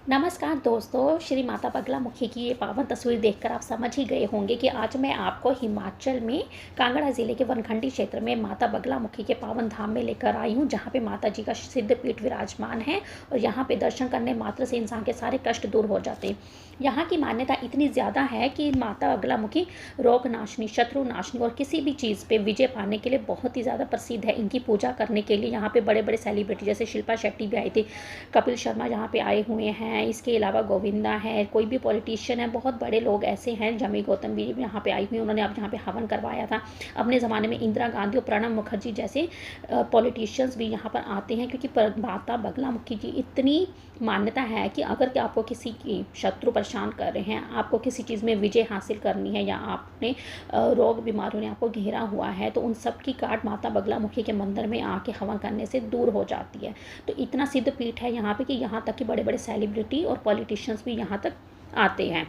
नमस्कार दोस्तों, श्री माता बगलामुखी की ये पावन तस्वीर देखकर आप समझ ही गए होंगे कि आज मैं आपको हिमाचल में कांगड़ा ज़िले के वनखंडी क्षेत्र में माता बगलामुखी के पावन धाम में लेकर आई हूँ, जहाँ पे माता जी का सिद्ध पीठ विराजमान है और यहाँ पे दर्शन करने मात्र से इंसान के सारे कष्ट दूर हो जाते हैं। यहाँ की मान्यता इतनी ज़्यादा है कि माता बगलामुखी रोग नाशनी, शत्रु नाशनी और किसी भी चीज़ पे विजय पाने के लिए बहुत ही ज़्यादा प्रसिद्ध है। इनकी पूजा करने के लिए यहाँ पे बड़े बड़े सेलिब्रिटी जैसे शिल्पा शेट्टी भी आई थी, कपिल शर्मा यहाँ पे आए हुए हैं, इसके अलावा गोविंदा है, कोई भी पॉलिटिशियन है, बहुत बड़े लोग ऐसे हैं। जमी गौतम भी यहाँ पे आई हुई, उन्होंने अब यहाँ पे हवन करवाया था। अपने ज़माने में इंदिरा गांधी और प्रणब मुखर्जी जैसे पॉलिटिशियंस भी यहाँ पर आते हैं, क्योंकि माता बगलामुखी की इतनी मान्यता है कि अगर कि आपको किसी की शत्रु परेशान कर रहे हैं, आपको किसी चीज़ में विजय हासिल करनी है या आपने रोग बीमारियों ने आपको घेरा हुआ है, तो उन सब की काट माता बगलामुखी के मंदिर में आके हवन करने से दूर हो जाती है। तो इतना सिद्ध पीठ है यहाँ पे कि यहाँ तक कि बड़े बड़े सेलिब्रिटी और पॉलिटिशियंस भी यहाँ तक आते हैं।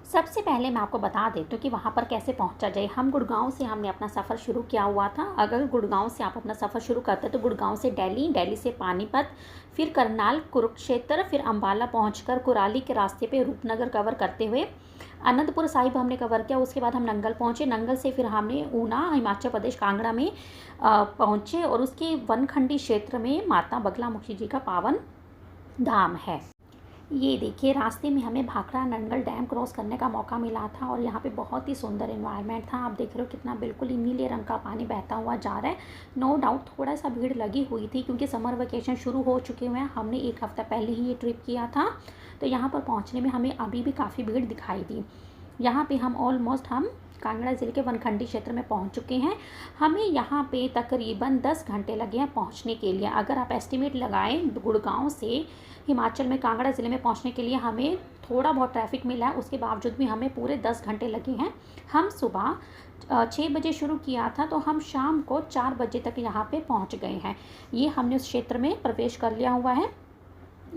सबसे पहले मैं आपको बता देती हूँ कि वहाँ पर कैसे पहुँचा जाए। हम गुड़गांव से हमने अपना सफ़र शुरू किया हुआ था। अगर गुड़गांव से आप अपना सफ़र शुरू करते हैं तो गुड़गांव से दिल्ली, दिल्ली से पानीपत, फिर करनाल, कुरुक्षेत्र, फिर अम्बाला पहुँचकर कुराली के रास्ते पे रूपनगर कवर करते हुए अनंतपुर साहिब हमने कवर किया। उसके बाद हम नंगल पहुँचे। नंगल से फिर हमने ऊना, हिमाचल प्रदेश, कांगड़ा में पहुँचे और उसके वनखंडी क्षेत्र में माता बगलामुखी जी का पावन धाम है। ये देखिए, रास्ते में हमें भाखड़ा नंगल डैम क्रॉस करने का मौका मिला था और यहाँ पे बहुत ही सुंदर एनवायरनमेंट था। आप देख रहे हो कितना बिल्कुल ही नीले रंग का पानी बहता हुआ जा रहा है। नो डाउट थोड़ा सा भीड़ लगी हुई थी क्योंकि समर वेकेशन शुरू हो चुके हुए हैं। हमने एक हफ़्ता पहले ही ये ट्रिप किया था, तो यहाँ पर पहुँचने में हमें अभी भी काफ़ी भीड़ दिखाई दी। यहाँ पे हम कांगड़ा ज़िले के वनखंडी क्षेत्र में पहुंच चुके हैं। हमें यहाँ पे तकरीबन 10 घंटे लगे हैं पहुंचने के लिए। अगर आप एस्टिमेट लगाएं, गुड़गांव से हिमाचल में कांगड़ा ज़िले में पहुंचने के लिए हमें थोड़ा बहुत ट्रैफिक मिला है, उसके बावजूद भी हमें पूरे 10 घंटे लगे हैं। हम सुबह 6 बजे शुरू किया था, तो हम शाम को 4 बजे तक यहाँ पे पहुँच गए हैं। ये हमने उस क्षेत्र में प्रवेश कर लिया हुआ है।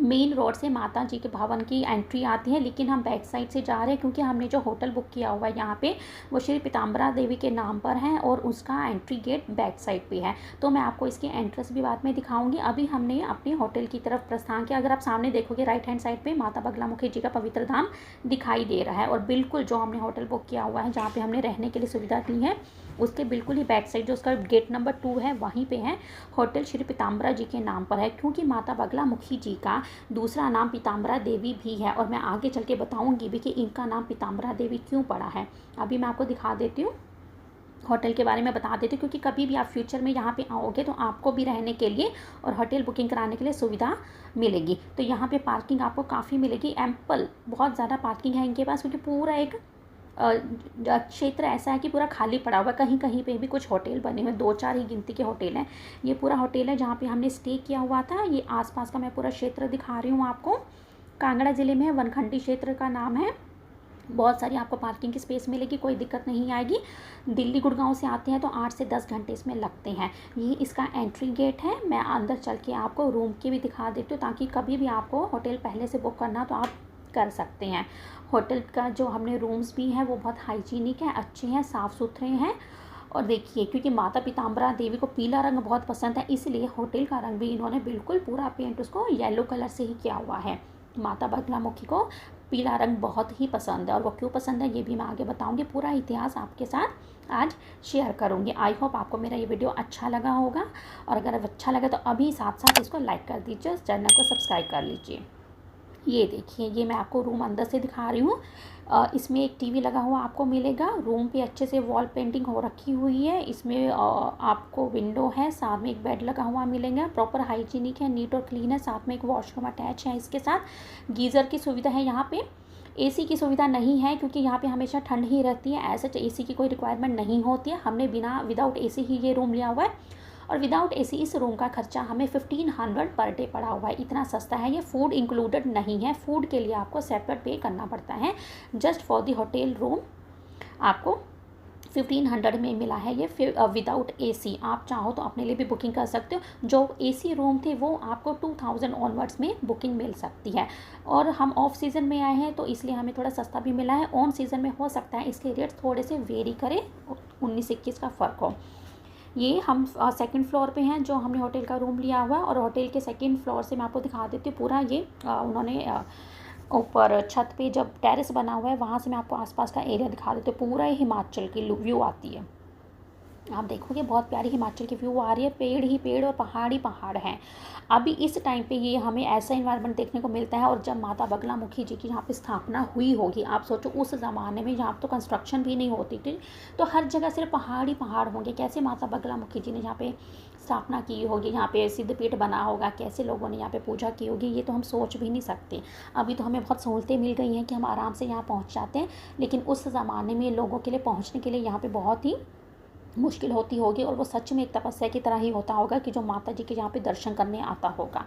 मेन रोड से माता जी के भवन की एंट्री आती है, लेकिन हम बैक साइड से जा रहे हैं क्योंकि हमने जो होटल बुक किया हुआ है यहाँ पे वो श्री पीताम्बरा देवी के नाम पर है और उसका एंट्री गेट बैक साइड पे है। तो मैं आपको इसकी एंट्रेंस भी बाद में दिखाऊंगी। अभी हमने अपने होटल की तरफ प्रस्थान किया। अगर आप सामने देखोगे राइट हैंड साइड पे माता बगलामुखी जी का पवित्र धाम दिखाई दे रहा है और बिल्कुल जो हमने होटल बुक किया हुआ है, जहाँ पर हमने रहने के लिए सुविधा ली है, उसके बिल्कुल ही बैक साइड जो उसका गेट नंबर 2 है, वहीं पे है होटल श्री पीताम्बरा जी के नाम पर है। क्योंकि माता बगलामुखी जी का दूसरा नाम पीताम्बरा देवी भी है और मैं आगे चल के बताऊँगी भी कि इनका नाम पीताम्बरा देवी क्यों पड़ा है। अभी मैं आपको दिखा देती हूँ, होटल के बारे में बता देती हूँ, क्योंकि कभी भी आप फ्यूचर में यहाँ पे आओगे तो आपको भी रहने के लिए और होटल बुकिंग कराने के लिए सुविधा मिलेगी। तो यहाँ पे पार्किंग आपको काफ़ी मिलेगी, एम्पल, बहुत ज़्यादा पार्किंग है इनके पास, क्योंकि पूरा एक क्षेत्र ऐसा है कि पूरा खाली पड़ा हुआ है। कहीं कहीं पे भी कुछ होटल बने हुए, 2-4 ही गिनती के होटल हैं। ये पूरा होटल है जहाँ पे हमने स्टे किया हुआ था। ये आसपास का मैं पूरा क्षेत्र दिखा रही हूँ आपको। कांगड़ा ज़िले में है, वनखंडी क्षेत्र का नाम है। बहुत सारी आपको पार्किंग की स्पेस मिलेगी, कोई दिक्कत नहीं आएगी। दिल्ली गुड़गांव से आते हैं तो 8 से 10 घंटे इसमें लगते हैं। ये इसका एंट्री गेट है। मैं अंदर चल के आपको रूम की भी दिखा देती हूँ, ताकि कभी भी आपको होटल पहले से बुक करना तो आप कर सकते हैं। होटल का जो हमने रूम्स भी हैं वो बहुत हाइजीनिक है, अच्छे हैं, साफ़ सुथरे हैं। और देखिए, क्योंकि माता पीताम्बरा देवी को पीला रंग बहुत पसंद है, इसलिए होटल का रंग भी इन्होंने बिल्कुल पूरा पेंट उसको येलो कलर से ही किया हुआ है। माता बगलामुखी को पीला रंग बहुत ही पसंद है और वो क्यों पसंद है ये भी मैं आगे बताऊंगी। पूरा इतिहास आपके साथ आज शेयर करूंगी। आई होप आपको मेरा ये वीडियो अच्छा लगा होगा, और अगर अच्छा लगा तो अभी साथ साथ इसको लाइक कर दीजिए, चैनल को सब्सक्राइब कर लीजिए। ये देखिए, ये मैं आपको रूम अंदर से दिखा रही हूँ। इसमें एक टीवी लगा हुआ आपको मिलेगा। रूम पे अच्छे से वॉल पेंटिंग हो रखी हुई है। इसमें आपको विंडो है, साथ में एक बेड लगा हुआ मिलेगा। प्रॉपर हाइजीनिक है, नीट और क्लीन है। साथ में एक वॉशरूम अटैच है। इसके साथ गीज़र की सुविधा है। यहाँ पे एसी की सुविधा नहीं है, क्योंकि यहाँ पे हमेशा ठंड ही रहती है। ऐसा एसी की कोई रिक्वायरमेंट नहीं होती है। हमने विदाउट एसी ही ये रूम लिया हुआ है, और विदाउट एसी इस रूम का खर्चा हमें 1500 पर डे पड़ा हुआ है। इतना सस्ता है। ये फूड इंक्लूडेड नहीं है, फूड के लिए आपको सेपरेट पे करना पड़ता है। Just for the hotel room आपको 1500 में मिला है ये, फिर विदाउट एसी। आप चाहो तो अपने लिए भी बुकिंग कर सकते हो। जो एसी रूम थे वो आपको 2000 ऑनवर्ड्स में बुकिंग मिल सकती है। और हम ऑफ सीज़न में आए हैं तो इसलिए हमें थोड़ा सस्ता भी मिला है। ऑन सीज़न में हो सकता है इसके रेट थोड़े से वेरी करें, 19-21 का फ़र्क हो। ये हम सेकंड फ्लोर पे हैं जो हमने होटल का रूम लिया हुआ है, और होटल के सेकंड फ्लोर से मैं आपको दिखा देती हूँ पूरा। ये उन्होंने ऊपर छत पे जब टेरेस बना हुआ है वहाँ से मैं आपको आसपास का एरिया दिखा देती हूँ। पूरा हिमाचल की व्यू आती है, आप देखोगे बहुत प्यारी हिमाचल की व्यू आ रही है, पेड़ ही पेड़ और पहाड़ ही पहाड़ हैं। अभी इस टाइम पे ये हमें ऐसा इन्वायरमेंट देखने को मिलता है। और जब माता बगलामुखी जी की यहाँ पे स्थापना हुई होगी, आप सोचो उस ज़माने में यहाँ तो कंस्ट्रक्शन भी नहीं होती थी, तो हर जगह सिर्फ पहाड़ ही पहाड़ होंगे। कैसे माता बगलामुखी जी ने यहाँ पे स्थापना की होगी, यहाँ पे सिद्धपीठ बना होगा, कैसे लोगों ने यहाँ पे पूजा की होगी, ये तो हम सोच भी नहीं सकते। अभी तो हमें बहुत सहूलतें मिल गई हैं कि हम आराम से यहाँ पहुँच जाते हैं, लेकिन उस ज़माने में लोगों के लिए पहुँचने के लिए यहाँ पे बहुत ही मुश्किल होती होगी। और वो सच में एक तपस्या की तरह ही होता होगा कि जो माता जी के यहाँ पे दर्शन करने आता होगा।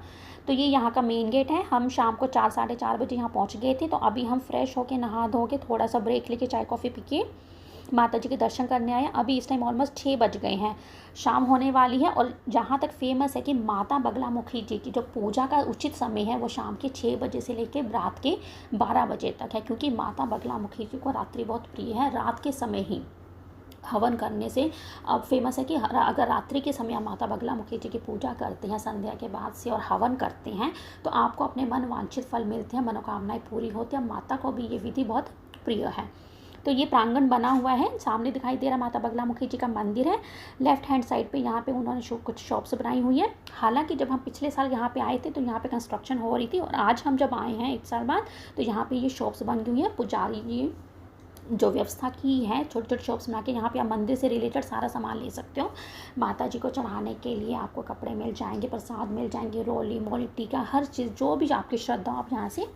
तो ये यहाँ का मेन गेट है। हम शाम को 4 साढ़े 4 बजे यहाँ पहुँच गए थे। तो अभी हम फ्रेश होके नहा धो के थोड़ा सा ब्रेक लेके चाय कॉफ़ी पी के माता जी के दर्शन करने आए। अभी इस टाइम ऑलमोस्ट 6 बज गए हैं, शाम होने वाली है। और जहाँ तक फेमस है कि माता बगलामुखी जी की जो पूजा का उचित समय है वो शाम के 6 बजे से लेकर रात के 12 बजे तक है, क्योंकि माता बगलामुखी जी को रात्रि बहुत प्रिय है। रात के समय ही हवन करने से अब फेमस है कि अगर रात्रि के समय आप माता बगलामुखी जी की पूजा करते हैं संध्या के बाद से और हवन करते हैं तो आपको अपने मन वांछित फल मिलते हैं, मनोकामनाएं पूरी होती हैं। माता को भी ये विधि बहुत प्रिय है। तो ये प्रांगण बना हुआ है, सामने दिखाई दे रहा माता बगलामुखी जी का मंदिर है। लेफ्ट हैंड साइड पे यहाँ पे उन्होंने कुछ शॉप्स बनाई हुई है। हालांकि जब हम पिछले साल यहाँ पे आए थे तो यहाँ पे कंस्ट्रक्शन हो रही थी, और आज हम जब आए हैं 1 साल बाद तो यहाँ पे ये शॉप्स बन गई हुई है। पुजारी जी जो व्यवस्था की है, छोटे छोटे शॉप्स बना के यहाँ पे आप मंदिर से रिलेटेड सारा सामान ले सकते हो। माता जी को चढ़ाने के लिए आपको कपड़े मिल जाएंगे, प्रसाद मिल जाएंगे, रोली मोली टीका, हर चीज़ जो भी आपकी श्रद्धा आप यहाँ से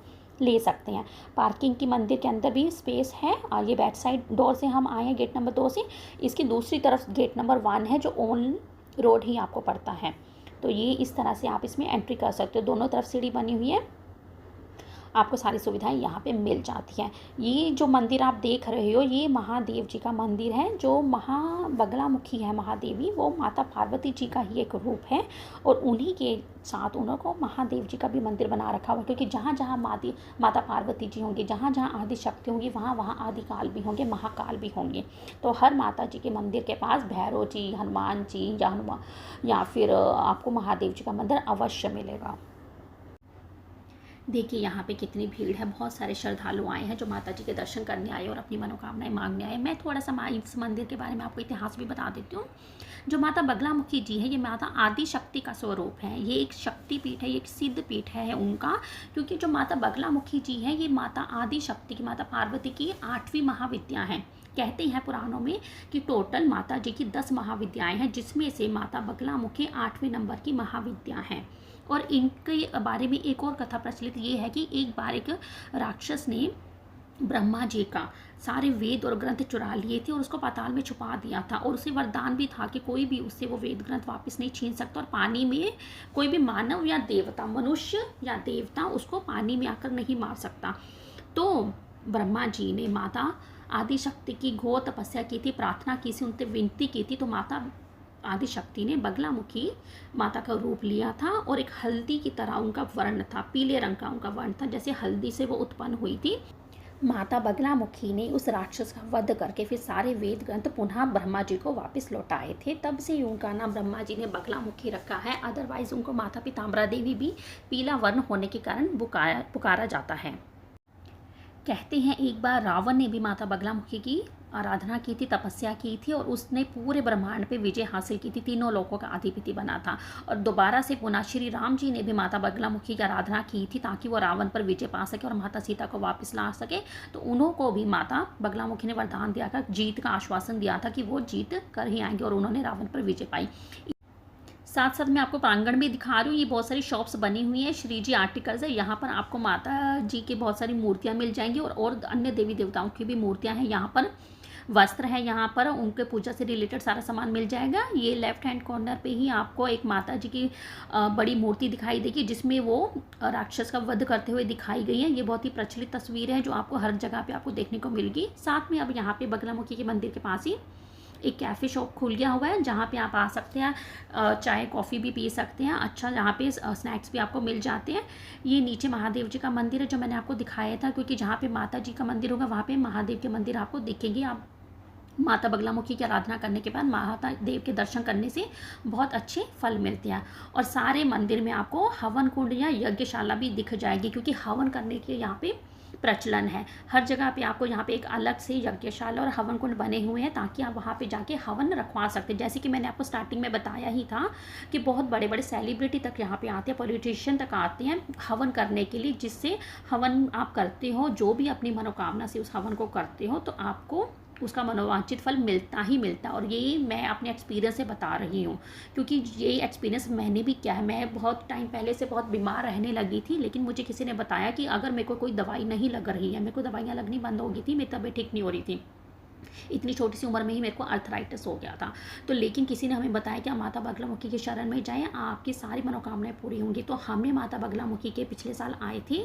ले सकते हैं। पार्किंग की मंदिर के अंदर भी स्पेस है। और ये बैक साइड डोर से हम आए हैं, गेट नंबर 2 से। इसकी दूसरी तरफ गेट नंबर 1 है जो ऑन रोड ही आपको पड़ता है। तो ये इस तरह से आप इसमें एंट्री कर सकते हो। दोनों तरफ सीढ़ी बनी हुई है, आपको सारी सुविधाएं यहाँ पे मिल जाती हैं। ये जो मंदिर आप देख रहे हो ये महादेव जी का मंदिर है। जो बगलामुखी है महादेवी, वो माता पार्वती जी का ही एक रूप है। और उन्हीं के साथ उनको महादेव जी का भी मंदिर बना रखा हुआ, क्योंकि जहाँ जहाँ माता पार्वती जी होंगी, जहाँ जहाँ आदि शक्ति होंगी, वहाँ वहाँ आदिकाल भी होंगे, महाकाल भी होंगे। तो हर माता जी के मंदिर के पास भैरव जी, हनुमान जी या फिर आपको महादेव जी का मंदिर अवश्य मिलेगा। देखिए यहाँ पे कितनी भीड़ है, बहुत सारे श्रद्धालु आए हैं जो माता जी के दर्शन करने आए और अपनी मनोकामनाएं मांगने आए। मैं थोड़ा सा इस मंदिर के बारे में आपको इतिहास भी बता देती हूँ। जो माता बगलामुखी जी है ये माता आदि शक्ति का स्वरूप है। ये एक शक्ति पीठ है, ये एक सिद्ध पीठ है उनका। क्योंकि जो माता बगलामुखी जी है ये माता आदि शक्ति की, माता पार्वती की 8वीं महाविद्या है। कहते हैं पुराणों में कि टोटल माता जी की 10 महाविद्याएं हैं, जिसमें से माता बगलामुखी 8वें नंबर की महाविद्या है। और इनके बारे में एक और कथा प्रचलित ये है कि एक बार एक राक्षस ने ब्रह्मा जी का सारे वेद और ग्रंथ चुरा लिए थे और उसको पाताल में छुपा दिया था। और उसे वरदान भी था कि कोई भी उससे वो वेद ग्रंथ वापस नहीं छीन सकता, और पानी में कोई भी मानव या देवता, मनुष्य या देवता उसको पानी में आकर नहीं मार सकता। तो ब्रह्मा जी ने माता आदिशक्ति की घोर तपस्या की थी, प्रार्थना की थी, उनसे विनती की थी। तो माता आदिशक्ति ने बगलामुखी माता का रूप लिया था और एक हल्दी की तरह उनका वर्ण था, पीले रंग का उनका वर्ण था, जैसे हल्दी से वो उत्पन्न हुई थी। माता बगलामुखी ने उस राक्षस का वध करके फिर सारे वेद ग्रंथ पुनः ब्रह्मा जी को वापस लौटाए थे। तब से उनका नाम ब्रह्मा जी ने बगलामुखी रखा है। अदरवाइज उनको माता पीताम्बरा देवी भी पीला वर्ण होने के कारण पुकारा जाता है। कहते हैं एक बार रावण ने भी माता बगलामुखी की आराधना की थी, तपस्या की थी, और उसने पूरे ब्रह्मांड पे विजय हासिल की थी, तीनों लोकों का अधिपति बना था। और दोबारा से पुनः श्री राम जी ने भी माता बगलामुखी की आराधना की थी ताकि वो रावण पर विजय पा सके और माता सीता को वापस ला सके। तो उन्हों को भी माता बगलामुखी ने वरदान दिया था, जीत का आश्वासन दिया था कि वो जीत कर ही आएंगे, और उन्होंने रावण पर विजय पाई। साथ साथ मैं आपको प्रांगण भी दिखा रही हूँ। ये बहुत सारी शॉप्स बनी हुई हैं, श्री जी आर्टिकल्स है। यहाँ पर आपको माता जी की बहुत सारी मूर्तियाँ मिल जाएंगी और अन्य देवी देवताओं की भी मूर्तियाँ हैं। यहाँ पर वस्त्र है, यहाँ पर उनके पूजा से रिलेटेड सारा सामान मिल जाएगा। ये लेफ्ट हैंड कॉर्नर पे ही आपको एक माता जी की बड़ी मूर्ति दिखाई देगी, जिसमें वो राक्षस का वध करते हुए दिखाई गई है। ये बहुत ही प्रचलित तस्वीर है जो आपको हर जगह पे आपको देखने को मिलेगी। साथ में अब यहाँ पे बगलामुखी के मंदिर के पास ही एक कैफ़े शॉप खुल गया हुआ है, जहाँ पे आप आ सकते हैं, चाय कॉफ़ी भी पी सकते हैं। अच्छा, यहाँ पे स्नैक्स भी आपको मिल जाते हैं। ये नीचे महादेव जी का मंदिर है जो मैंने आपको दिखाया था, क्योंकि जहाँ पे माता जी का मंदिर होगा वहाँ पे महादेव के मंदिर आपको दिखेंगे। आप माता बगलामुखी की आराधना करने के बाद माता देव के दर्शन करने से बहुत अच्छे फल मिलते हैं। और सारे मंदिर में आपको हवन कुंड या यज्ञशाला भी दिख जाएगी, क्योंकि हवन करने के यहाँ पे प्रचलन है। हर जगह पे आपको यहाँ पे एक अलग से यज्ञशाला और हवन कुंड बने हुए हैं, ताकि आप वहाँ पे जाके हवन रखवा सकते हैं। जैसे कि मैंने आपको स्टार्टिंग में बताया ही था कि बहुत बड़े बड़े सेलिब्रिटी तक यहाँ पे आते हैं, पॉलिटिशियन तक आते हैं हवन करने के लिए, जिससे हवन आप करते हो, जो भी अपनी मनोकामना से उस हवन को करते हो, तो आपको उसका मनोवांछित फल मिलता ही मिलता है। और ये मैं अपने एक्सपीरियंस से बता रही हूँ, क्योंकि ये एक्सपीरियंस मैंने भी किया है। मैं बहुत टाइम पहले से बहुत बीमार रहने लगी थी, लेकिन मुझे किसी ने बताया कि अगर मेरे को कोई दवाई नहीं लग रही है, मेरे को दवाइयाँ लगनी बंद हो गई थी, मेरी तबीयत ठीक नहीं हो रही थी, इतनी छोटी सी उम्र में ही मेरे को अर्थराइटिस हो गया था। तो लेकिन किसी ने हमें बताया कि आप माता बगलामुखी के शरण में जाएं, आपकी सारी मनोकामनाएं पूरी होंगी। तो हमने माता बगलामुखी के पिछले साल आए थे,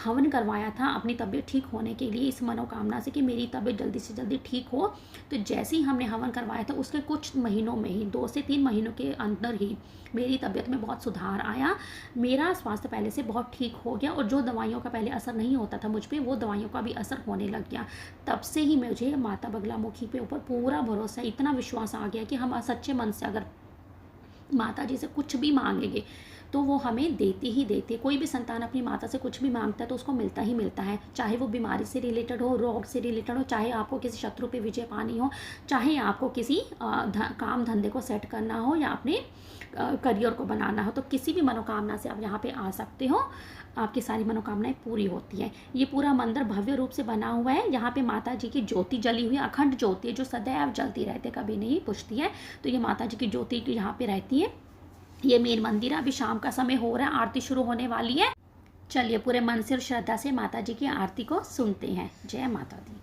हवन करवाया था अपनी तबीयत ठीक होने के लिए, इस मनोकामना से कि मेरी तबीयत जल्दी से जल्दी ठीक हो। तो जैसे ही हमने हवन करवाया था, उसके कुछ महीनों में ही, 2 से 3 महीनों के अंदर ही मेरी तबीयत में बहुत सुधार आया। मेरा स्वास्थ्य पहले से बहुत ठीक हो गया, और जो दवाइयों का पहले असर नहीं होता था मुझ पर, वो दवाइयों का भी असर होने लग गया। तब से ही मुझे माता बगलामुखी पे ऊपर पूरा भरोसा, इतना विश्वास आ गया कि हम सच्चे मन से अगर माता जी से कुछ भी मांगेंगे तो वो हमें देती ही देती है। कोई भी संतान अपनी माता से कुछ भी मांगता है तो उसको मिलता ही मिलता है, चाहे वो बीमारी से रिलेटेड हो, रोग से रिलेटेड हो, चाहे आपको किसी शत्रु पे विजय पानी हो, चाहे आपको किसी काम धंधे को सेट करना हो, या अपने करियर को बनाना हो। तो किसी भी मनोकामना से आप यहाँ पे आ सकते हो, आपकी सारी मनोकामनाएं पूरी होती हैं। ये पूरा मंदिर भव्य रूप से बना हुआ है। यहाँ पे माता जी की ज्योति जली हुई है, अखंड ज्योति है, जो सदैव जलती रहती है, कभी नहीं बुझती है। तो ये माता जी की ज्योति यहाँ पे रहती है। ये मेन मंदिर है। अभी शाम का समय हो रहा है, आरती शुरू होने वाली है। चलिए पूरे मन से और श्रद्धा से माता जी की आरती को सुनते हैं। जय माता दी।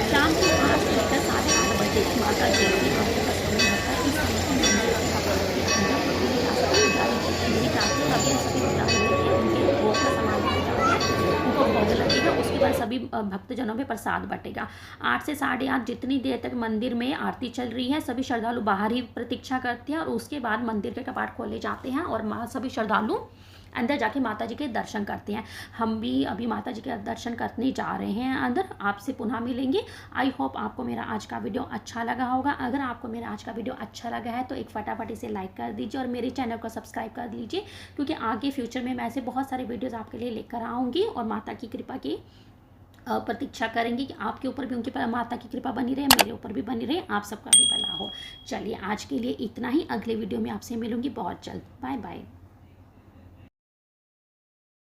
शाम के 5 से लेकर 8:30 बजे माता जी की आरती का समय होता है। इस समय को मंदिर के भगवती अंदर पूरी रास्ता जारी मेरी जाती है। अभी सभी पुजारी होते हैं, उनके भोग का सामान लेके जाते हैं, उनको भोग लगेगा। उसके बाद सभी भक्तजनों में प्रसाद बटेगा। 8 से 8:30 जितनी देर तक मंदिर में आरती चल रही है, सभी श्रद्धालु बाहर ही प्रतीक्षा करते हैं, और उसके बाद मंदिर के कपाट खोले जाते हैं और सभी श्रद्धालु अंदर जाके माता जी के दर्शन करते हैं। हम भी अभी माता जी के दर्शन करने जा रहे हैं अंदर। आपसे पुनः मिलेंगे। आई होप आपको मेरा आज का वीडियो अच्छा लगा होगा। अगर आपको मेरा आज का वीडियो अच्छा लगा है तो एक फटाफट इसे लाइक कर दीजिए और मेरे चैनल को सब्सक्राइब कर लीजिए, क्योंकि आगे फ्यूचर में मैं ऐसे बहुत सारे वीडियोज़ आपके लिए लेकर आऊँगी, और माता की कृपा की प्रतीक्षा करेंगे कि आपके ऊपर भी उनकी माता की कृपा बनी रहे, मेरे ऊपर भी बनी रहे, आप सबका भी भला हो। चलिए आज के लिए इतना ही। अगले वीडियो में आपसे मिलूंगी बहुत जल्द। Bye bye.